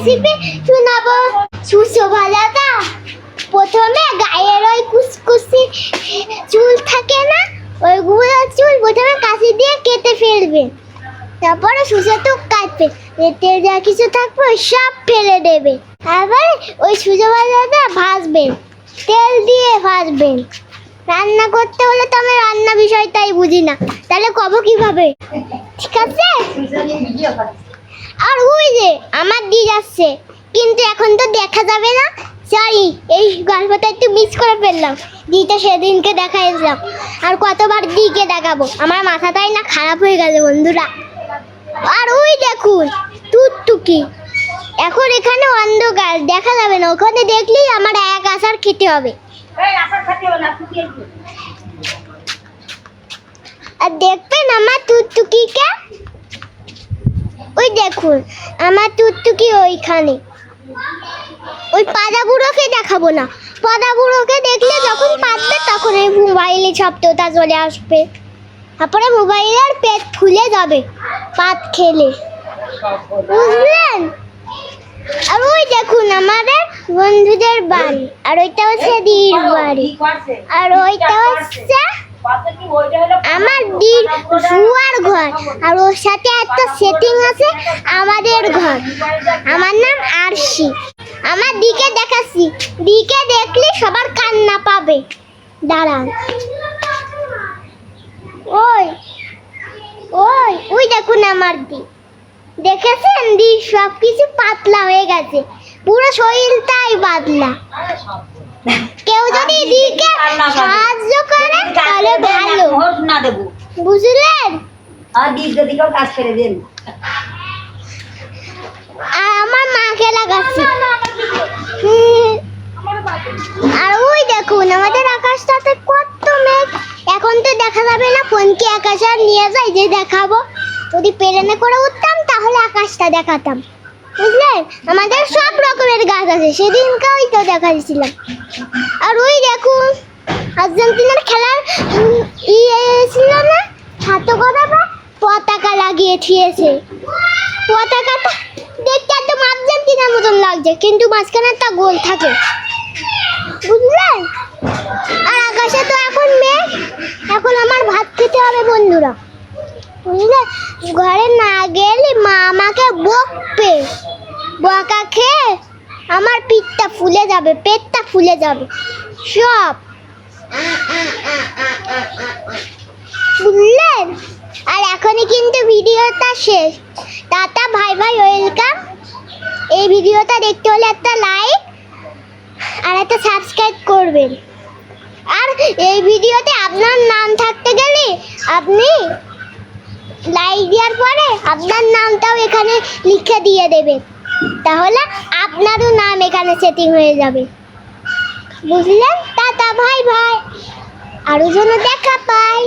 Recipe শোনাবো। সুসো ভাজাটা প্রথমে গায়ের ওই কুচকুচি চুল থাকে না, ওইগুলো চুল প্রথমে কাঁচি দিয়ে কেটে ফেলবে। তারপরে সুসোটা কাটবে, এতে যা কিছু থাকবে সব ফেলে দেবে। তারপরে ওই সুসো ভাজাটা ভাজবেন, তেল দিয়ে ভাজবেন। রান্না করতে হলে তো আমি রান্না বিষয়টাই বুঝি না, তাহলে কব কিভাবে? ঠিক আছে। আর ওই যে আমার দি যাচ্ছে, কিন্তু এখন তো দেখা যাবে না। সরি, এই গল্পটা একটু মিস করে ফেললাম। দিটা সেদিনকে দেখাইছিলাম, আর কতবার দিকে দেখাবো, আমার মাথাটাই না খারাপ হয়ে গেছে বন্ধুরা। আর ওই দেখুন টুকটুকি, এখন এখানে অন্ধকার দেখা যাবে না, ওখানে দেখলেই আমার এক আচার খেতে হবে। আর দেখবেন আমার টুকটুকিকে, ওই দেখুন আমার টুকটুকি ওইখানে। ওই পাদা বুড়োকে দেখাবো না, পাদা বুড়োকে দেখলে যখন পাতবে তখন এই মোবাইলে শব্দটা চলে আসবে, তারপরে মোবাইলের পেট ফুলে যাবে পাত খেলে, বুঝলেন? আর ওই দেখুন আমাদের বন্ধুদের বাড়ি, আর ওইটা হচ্ছে দির বাড়ি, আর ওইটা হচ্ছে আমার দির শুয়ার ঘর, আর ওর সাথে একটা সেটিং আছে আমাদের ঘর। আমার নাম আরশি। আমার দিকে দেখাচ্ছি, দিকে দেখলে সবার কান্না পাবে। দাঁড়ান, ওই ওই ওই দেখুন আমার দি, দেখেছেন? দি সব কিছু পাতলা হয়ে গেছে, পুরো শরীরটাই পাতলা। কেউ যদি দিকে সাহায্য করে তাহলে ভালো, বুঝলেন? আর আমার মাকে লাগাচ্ছি। আর ওই দেখুন আমাদের আকাশটাতে কত মেঘ, এখন তো দেখা যাবে না। ফোনকে আকাশে নিয়ে যাই যে দেখাবো, যদি প্লেনে করে উঠতাম তাহলে আকাশটা দেখাতাম, বুঝলেন? আমাদের সব রকমের গাছ আছে, সেদিনকে ওই তো দেখাচ্ছিলাম। আর ওই দেখুন আর্জেন্টিনার খেলার ছিল না, হাতে কথা পতাকা লাগিয়ে দিয়েছে। পতাকাটা দেখতে একদম আর্জেন্টিনার মতন লাগছে, কিন্তু মাঝখানে একটা গোল থাকে, বুঝলেন? আর আকাশে তো এখন মেঘ, এখন আমার ভাত খেতে হবে বন্ধুরা, বুঝলে? ঘরে না গেলে মা আমাকে বকবে, বকা খেয়ে আমার পিঠটা ফুলে যাবে, পেটটা ফুলে যাবে সব, বুঝলেন? আর এখনই কিন্তু ভিডিওটা শেষ। টাটা, ভাই ভাই, ওয়েলকাম। এই ভিডিওটা দেখতে হলে একটা লাইক আর একটা সাবস্ক্রাইব করবেন। আর এই ভিডিওতে আপনার নাম থাকতে গেলে আপনি লাইক দেওয়ার পরে আপনার নামটাও এখানে লিখে দিয়ে দেবেন, তাহলে আপনারও নাম এখানে সেটিং হয়ে যাবে, বুঝলেন? টাটা, ভাই ভাই, আরো যেন দেখা পাই।